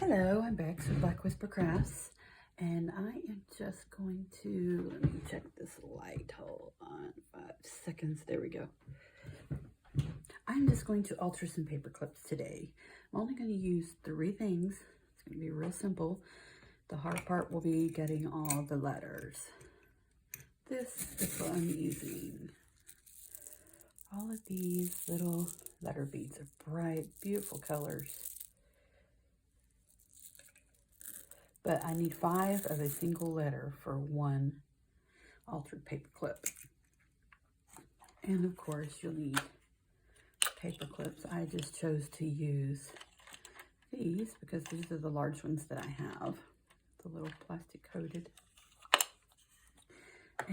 Hello, I'm back with Black Whisper Crafts, and I am just going to, let me check this light, hold on 5 seconds, there we go. I'm just going to alter some paper clips today. I'm only going to use 3 things. It's going to be real simple. The hard part will be getting all the letters. This is what I'm using. All of these little letter beads are bright, beautiful colors. But I need 5 of a single letter for 1 altered paper clip. And of course you'll need paper clips. I just chose to use these because these are the large ones that I have. The little plastic coated.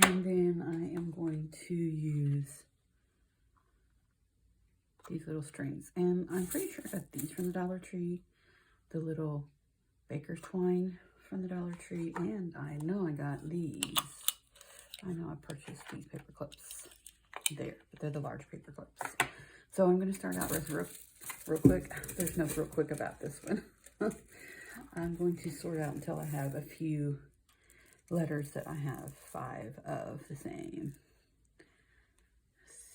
And then I am going to use these little strings. And I'm pretty sure I got these from the Dollar Tree. The little baker's twine from the Dollar Tree, and I know I got these. I know I purchased these paper clips there, but they're the large paper clips. So I'm going to start out with real quick. There's no real quick about this one. I'm going to sort out until I have a few letters that I have 5 of the same.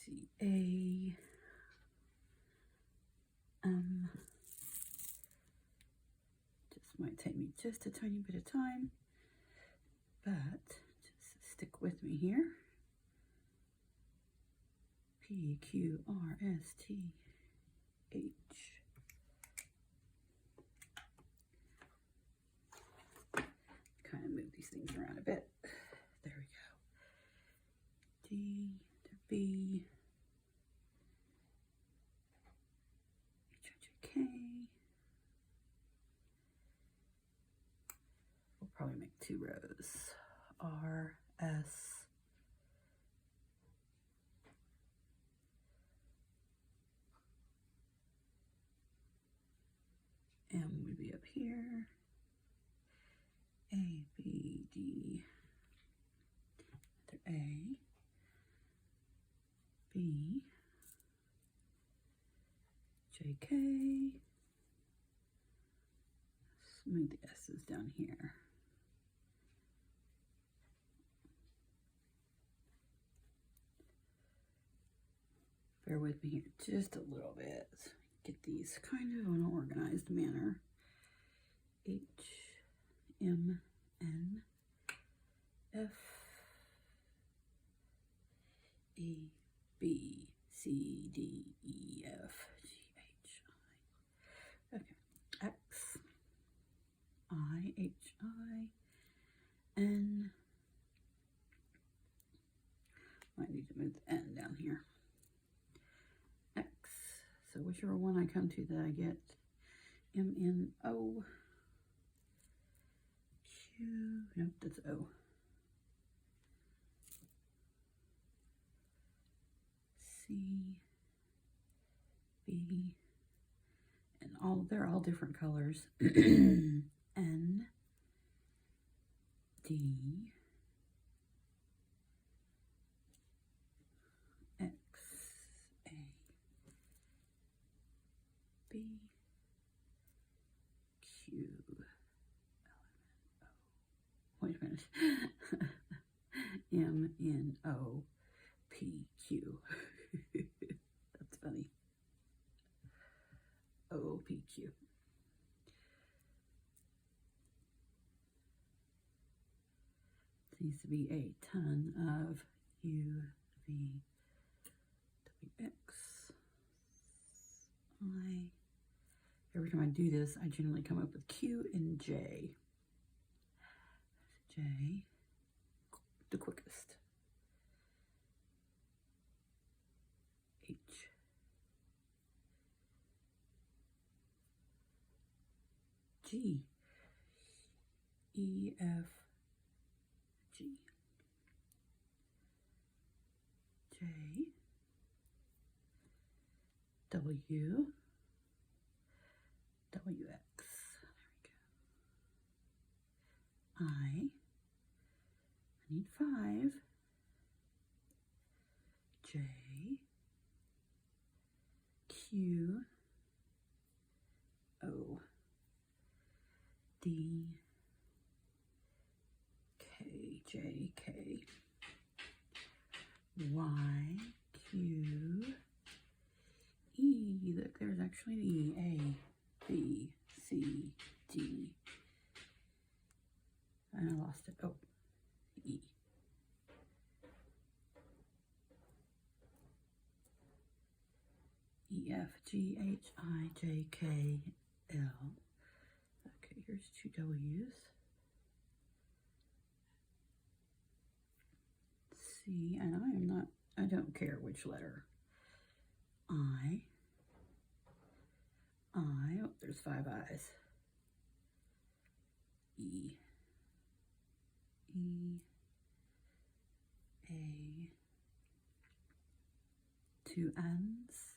C-A, might take me just a tiny bit of time, but just stick with me here. P-Q-R-S-T-H. Kind of move these things around a bit. There we go. D to B. H-I-J-K. Probably make 2 rows. R, S, M would be up here. A, B, D, A, B, J, K. Move the S's down here. Bear with me here just a little bit. Get these kind of in an organized manner. H, M, N, F, E, B, C, D, E, F, G, H, I. Okay. X, I, H, I, N. Might need to move the N down here. So whichever one I come to that I get, M-N-O, Q, nope, that's O. C, B, and they're all different colors. N, D, X, A, B, Q, L, M, N, O. Wait a minute. M, N, O, P, Q. That's funny. O, P, Q. Seems to be a ton of U, V, W, X, I. Every time I do this, I generally come up with Q and J. J, the quickest. H, G, E, F, G, J, W, WX, there we go. I need 5, J, Q, O, D, K, J, K, Y, Q, E. Look, there's actually an E. A, B, C, D. And I lost it. Oh, E. E, F, G, H, I, J, K, L. Okay, here's 2 W's. C, and I don't care which letter. I, oh, there's 5 I's. E, E, A, 2 N's.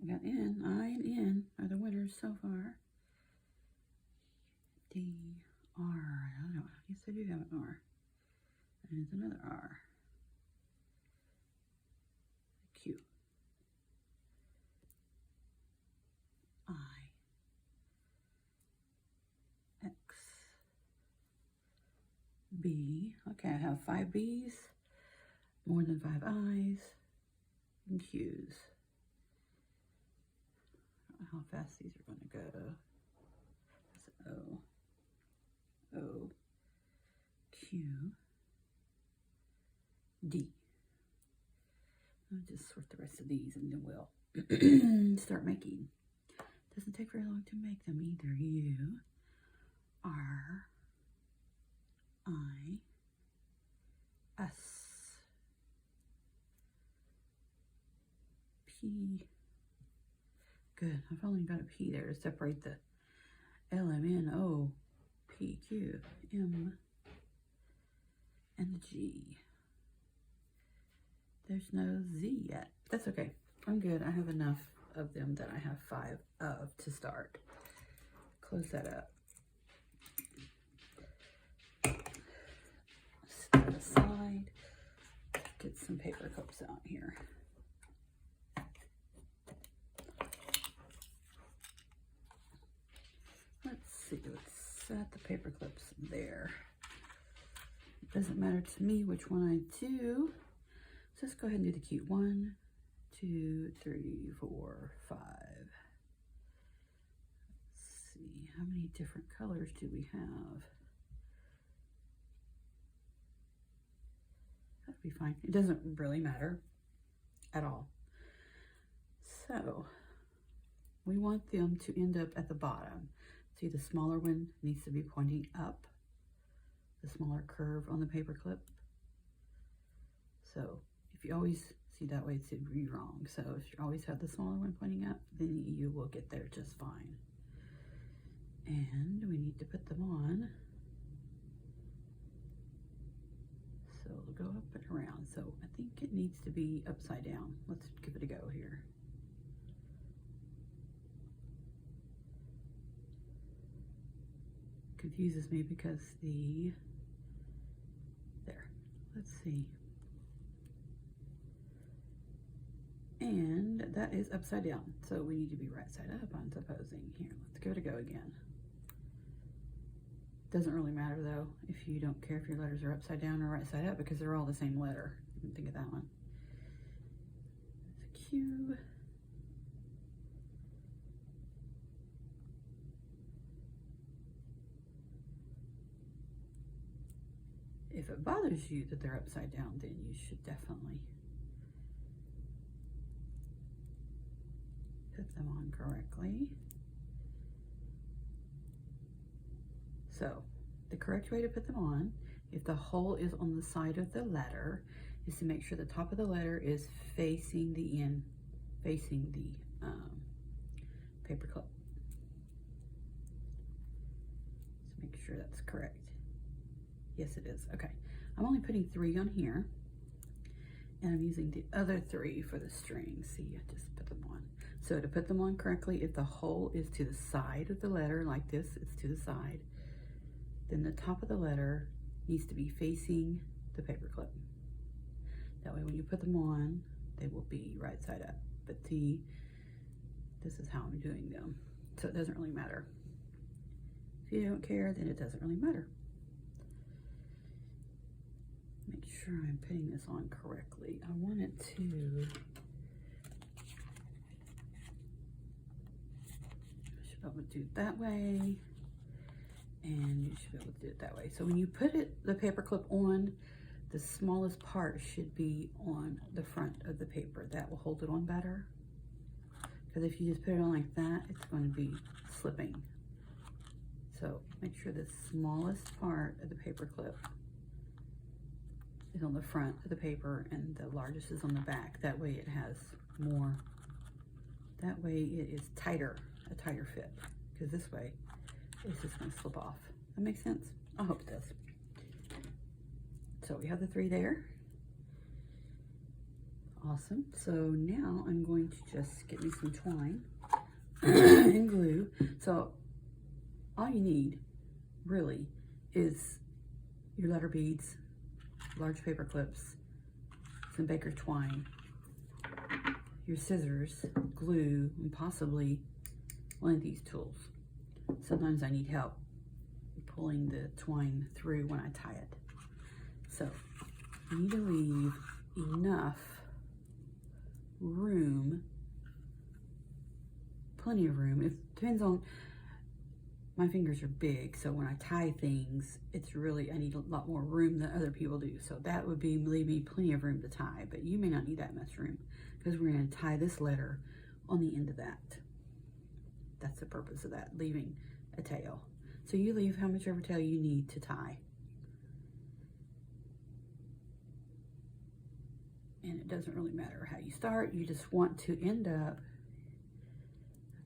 We got N, I and N are the winners so far. D, R, I don't know, yes I do have an R. And there's another R. Q. I. X. B. Okay, I have 5 B's, more than 5 I's, and Q's. I don't know how fast these are going to go. That's O. O. Q. D. I'll just sort the rest of these and then we'll start making. Doesn't take very long to make them either. U, R, I, S, P. Good. I've only got a P there to separate the L, M, N, O, P, Q, M, and the G. There's no Z yet. That's okay. I'm good. I have enough of them that I have 5 of to start. Close that up. Step aside. Get some paper clips out here. Let's see. Let's set the paper clips there. It doesn't matter to me which one I do. So let's go ahead and do the cute. 1, 2, 3, 4, 5. Let's see, how many different colors do we have? That'd be fine. It doesn't really matter at all. So we want them to end up at the bottom. See, the smaller one needs to be pointing up, the smaller curve on the paper clip. So if you always see that way, it's be wrong. So if you always have the smaller one pointing up, then you will get there just fine. And we need to put them on. So it'll go up and around. So I think it needs to be upside down. Let's give it a go here. Confuses me because there, let's see. And that is upside down. So we need to be right side up, I'm supposing. Here, let's give it a go again. Doesn't really matter though, if you don't care if your letters are upside down or right side up, because they're all the same letter. You can think of that one. It's a Q. If it bothers you that they're upside down, then you should definitely put them on correctly. So the correct way to put them on, if the hole is on the side of the letter, is to make sure the top of the letter is facing the paper clip. Let's make sure that's correct. Yes, it is. Okay. I'm only putting 3 on here, and I'm using the other 3 for the string. See, I just put them on. So to put them on correctly, if the hole is to the side of the letter, like this, it's to the side, then the top of the letter needs to be facing the paper clip. That way when you put them on, they will be right side up. But see, this is how I'm doing them. So it doesn't really matter. If you don't care, then it doesn't really matter. Make sure I'm putting this on correctly. I want it to, I should be able to do it that way, and you should be able to do it that way. So when you put the paper clip on, the smallest part should be on the front of the paper. That will hold it on better. Because if you just put it on like that, it's going to be slipping. So make sure the smallest part of the paper clip is on the front of the paper and the largest is on the back. That way it has more, that way it is tighter, a tighter fit. Because this way, it's just going to slip off. That makes sense? I hope it does. So we have the 3 there. Awesome. So now I'm going to just get me some twine and glue. So all you need really is your letter beads, large paper clips, some baker's twine, your scissors, glue, and possibly one of these tools. Sometimes I need help pulling the twine through when I tie it. So you need to leave enough room, plenty of room. It depends on, my fingers are big, so when I tie things, it's really, I need a lot more room than other people do. So that would be maybe plenty of room to tie, but you may not need that much room because we're going to tie this letter on the end of that. That's the purpose of that, leaving a tail. So you leave how much ever tail you need to tie. And it doesn't really matter how you start. You just want to end up,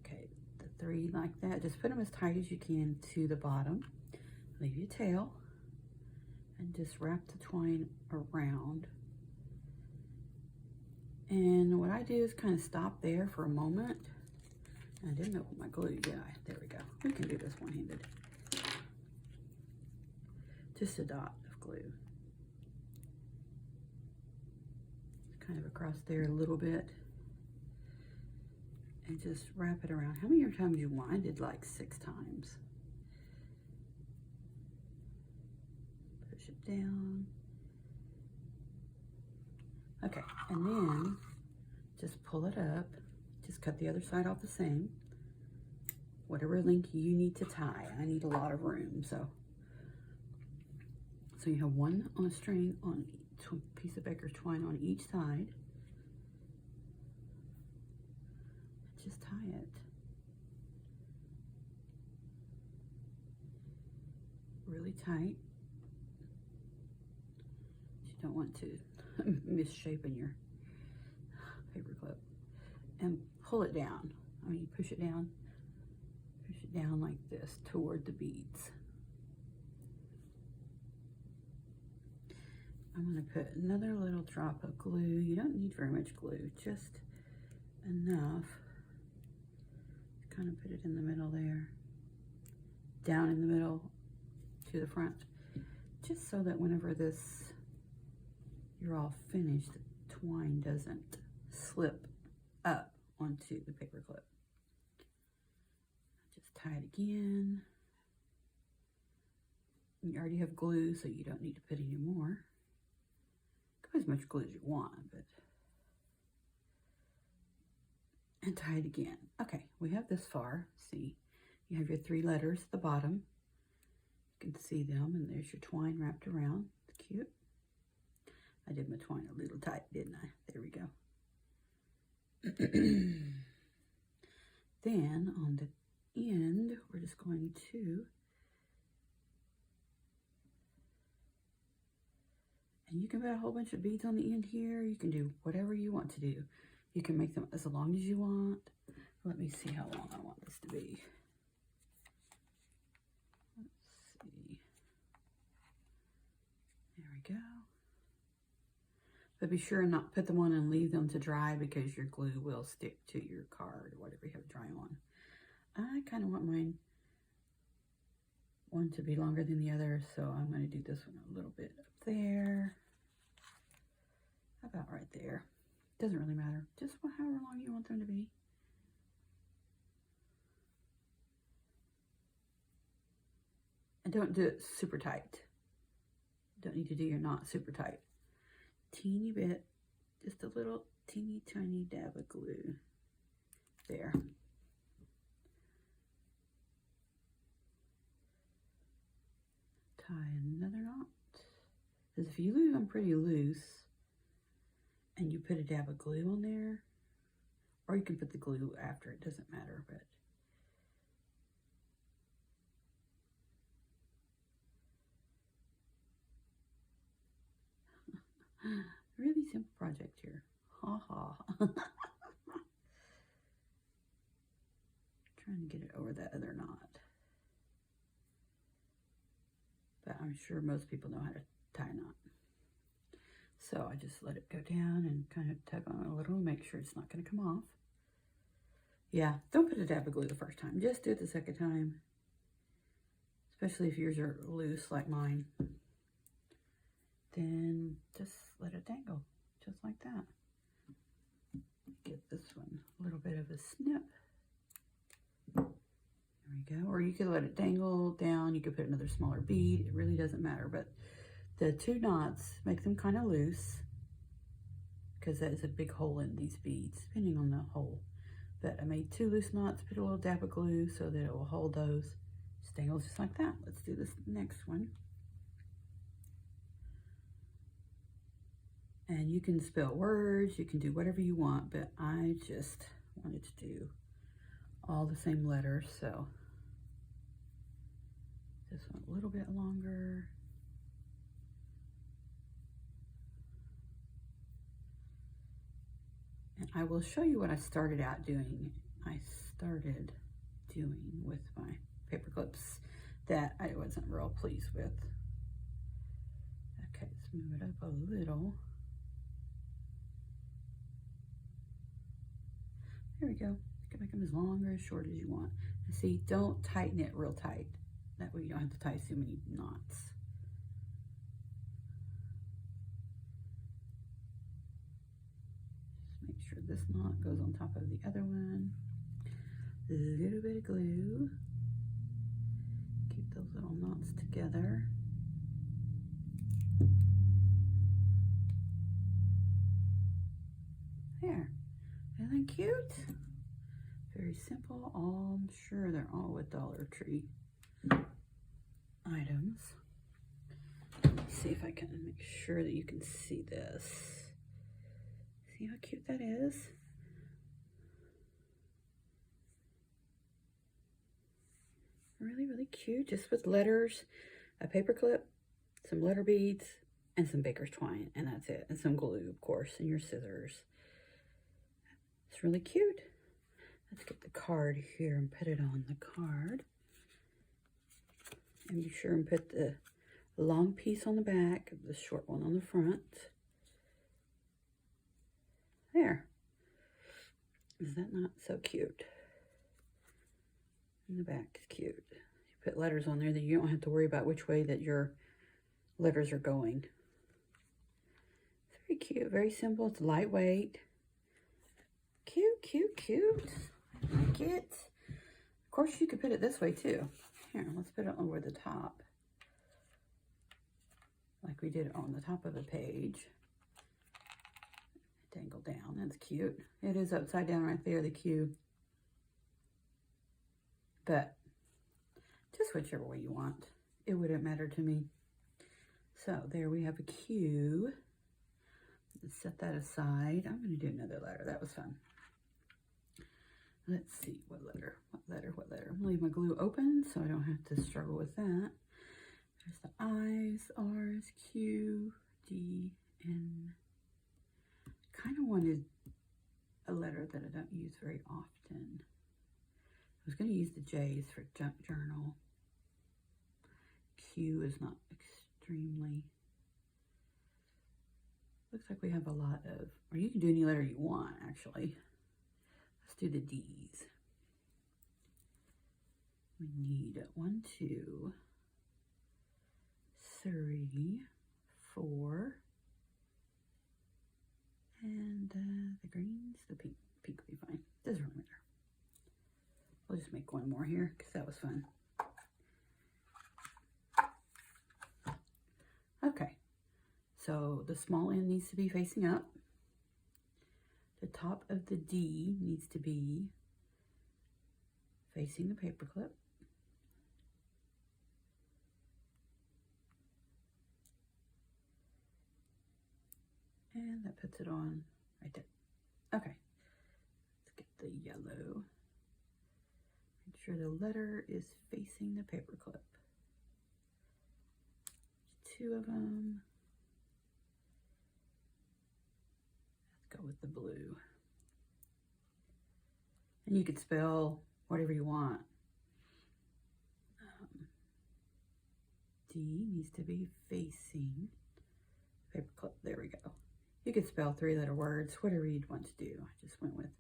okay, the 3 like that. Just put them as tight as you can to the bottom. Leave your tail and just wrap the twine around. And what I do is kind of stop there for a moment. I didn't open my glue, did I? There we go. We can do this one-handed. Just a dot of glue. Kind of across there a little bit. And just wrap it around. How many times you want? I did like 6 times. Push it down. Okay, and then just pull it up. Just cut the other side off the same. Whatever length you need to tie. I need a lot of room, so you have one on a string on each piece of baker's twine on each side. Just tie it. Really tight. You don't want to misshapen your paper clip. And pull it down. I mean, push it down like this toward the beads. I'm going to put another little drop of glue. You don't need very much glue, just enough to kind of put it in the middle there, down in the middle to the front, just so that whenever you're all finished, the twine doesn't slip up onto the paper clip. Just tie it again. You already have glue, so you don't need to put any more. Put as much glue as you want, and tie it again. Okay, we have this far. See, you have your 3 letters at the bottom. You can see them, and there's your twine wrapped around. It's cute. I did my twine a little tight, didn't I? There we go. Then on the end, we're just going to, and you can put a whole bunch of beads on the end here. You can do whatever you want to do. You can make them as long as you want. Let me see how long I want this to be. Let's see. There we go. But be sure not put them on and leave them to dry because your glue will stick to your card or whatever you have dry on. I kind of want one to be longer than the other, so I'm going to do this one a little bit up there. About right there. Doesn't really matter. Just however long you want them to be. don't do it super tight. Don't need to do your knot super tight. Teeny bit, just a little teeny tiny dab of glue. There. Tie another knot. Because if you leave them pretty loose and you put a dab of glue on there, or you can put the glue after, it doesn't matter, but really simple project here. Ha ha. Trying to get it over that other knot. But I'm sure most people know how to tie a knot. So I just let it go down and kind of tug on it a little, make sure it's not going to come off. Yeah, don't put a dab of glue the first time. Just do it the second time. Especially if yours are loose like mine. Then just let it dangle, just like that. Get this one a little bit of a snip. There we go. Or you could let it dangle down. You could put another smaller bead. It really doesn't matter. But the 2 knots, make them kind of loose, because that is a big hole in these beads, depending on the hole. But I made 2 loose knots, put a little dab of glue so that it will hold those. Just dangle just like that. Let's do this next one. And you can spell words, you can do whatever you want, but I just wanted to do all the same letters, so this one a little bit longer. And I will show you what I started out doing. I started doing with my paper clips that I wasn't real pleased with. Okay, let's move it up a little. There we go. You can make them as long or as short as you want. And see, don't tighten it real tight. That way you don't have to tie so many knots. Just make sure this knot goes on top of the other one. A little bit of glue. Keep those little knots together. There. Isn't that cute? Very simple. I'm sure they're all with Dollar Tree items. Let's see if I can make sure that you can see this. See how cute that is? Really, really cute. Just with letters, a paper clip, some letter beads, and some baker's twine, and that's it. And some glue, of course, and your scissors. It's really cute. Let's get the card here and put it on the card. And be sure and put the long piece on the back, the short one on the front. There. Is that not so cute? And the back is cute. You put letters on there that you don't have to worry about which way that your letters are going. It's very cute, very simple. It's lightweight. Cute, cute, cute. I like it. Of course, you could put it this way too. Here, let's put it over the top. Like we did on the top of the page. Dangle down. That's cute. It is upside down right there, the Q. But just whichever way you want. It wouldn't matter to me. So there we have a Q. Let's set that aside. I'm going to do another letter. That was fun. Let's see, what letter, what letter, what letter. I'm going to leave my glue open so I don't have to struggle with that. There's the I's, R's, Q, D, N. Kind of wanted a letter that I don't use very often. I was going to use the J's for junk journal. Q is not extremely. Looks like we have a lot of, or you can do any letter you want, actually. Let's do the D's. We need 1, 2, 3, 4, and the greens, the pink. Pink will be fine. Doesn't really matter. We'll just make one more here because that was fun. So the small end needs to be facing up. The top of the D needs to be facing the paper clip. And that puts it on right there. Okay, let's get the yellow. Make sure the letter is facing the paper clip. 2 of them. Let's go with the blue. And you could spell whatever you want. D needs to be facing paper clip. There we go. You could spell 3-letter words, whatever you'd want to do. I just went with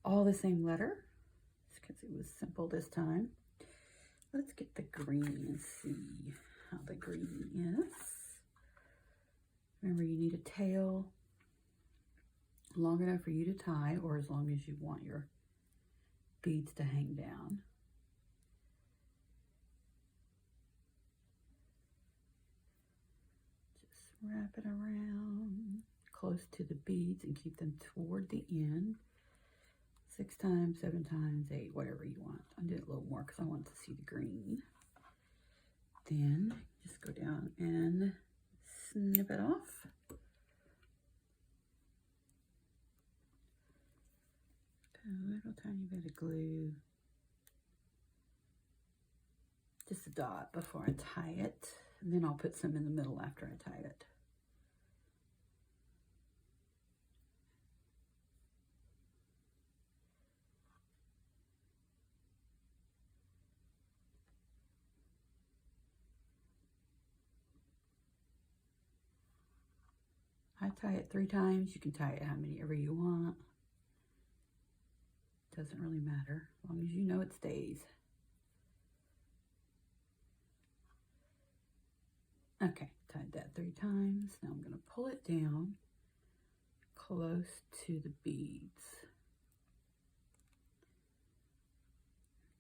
all the same letter because it was simple this time. Let's get the green and see how the green is. Remember, you need a tail long enough for you to tie, or as long as you want your beads to hang down. Just wrap it around close to the beads and keep them toward the end. 6 times, 7 times, 8, whatever you want. I did a little more because I want to see the green. Then just go down and snip it off. Put a little tiny bit of glue. Just a dot before I tie it. And then I'll put some in the middle after I tie it. I tie it 3 times. You can tie it how many ever you want. Doesn't really matter, as long as you know it stays. Okay, tied that 3 times. Now I'm going to pull it down close to the beads.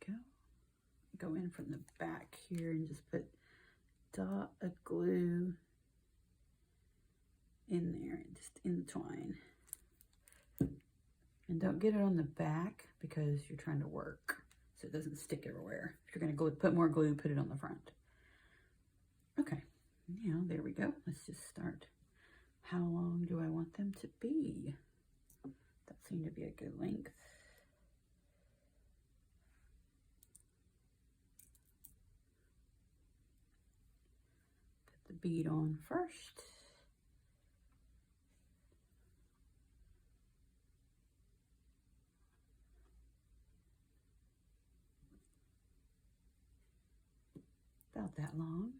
There we go. Go in from the back here and just put a dot of glue in there and just entwine. And don't get it on the back because you're trying to work so it doesn't stick everywhere. If you're going to put more glue, put it on the front. Okay, now there we go. Let's just start. How long do I want them to be? That seemed to be a good length. Put the bead on first. About that long.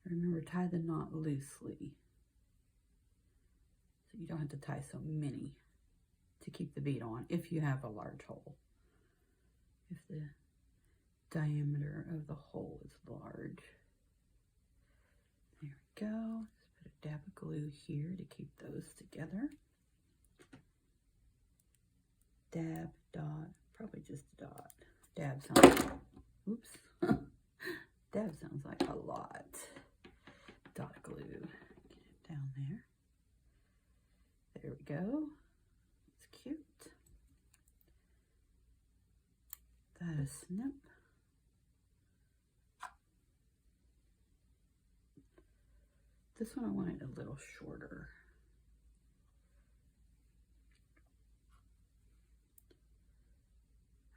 Remember, tie the knot loosely so you don't have to tie so many to keep the bead on if you have a large hole. If the diameter of the hole is large. There we go. Just put a dab of glue here to keep those together. Dab, dot, probably just a dot. Dab sounds like, oops. Dab sounds like a lot. Dot of glue. Get it down there. There we go. It's cute. That is snip. This one I want it a little shorter.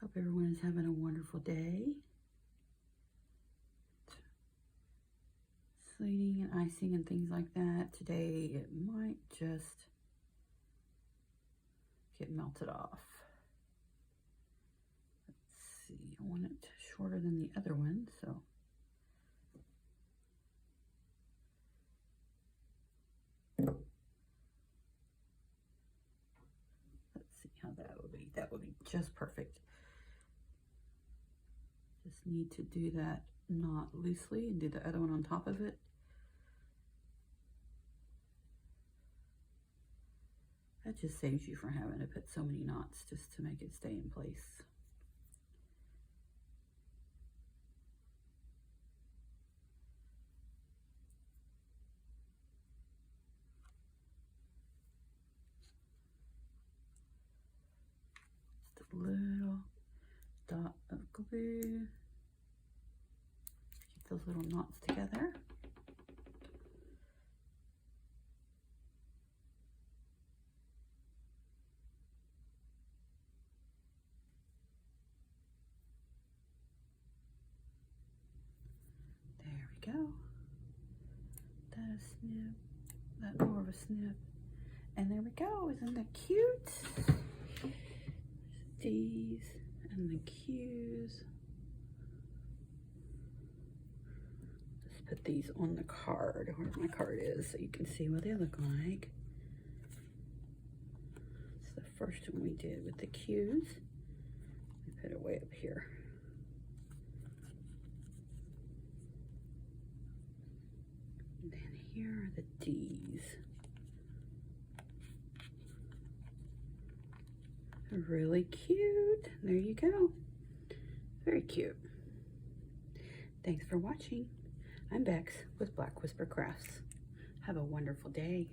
Hope everyone is having a wonderful day. Sleeting and icing and things like that. Today it might just get melted off. Let's see, I want it shorter than the other one, so let's see how that will be. That will be just perfect. Just need to do that knot loosely and do the other one on top of it. That just saves you from having to put so many knots just to make it stay in place. little dot of glue. Keep those little knots together. There we go. That a snip, that more of a snip. And there we go. Isn't that cute? D's and the Q's. Just put these on the card, where my card is, so you can see what they look like. It's the first one we did with the Q's. I put it way up here. And then here are the D's. Really cute. There you go. Very cute. Thanks for watching. I'm Bex with Black Whisper Crafts. Have a wonderful day.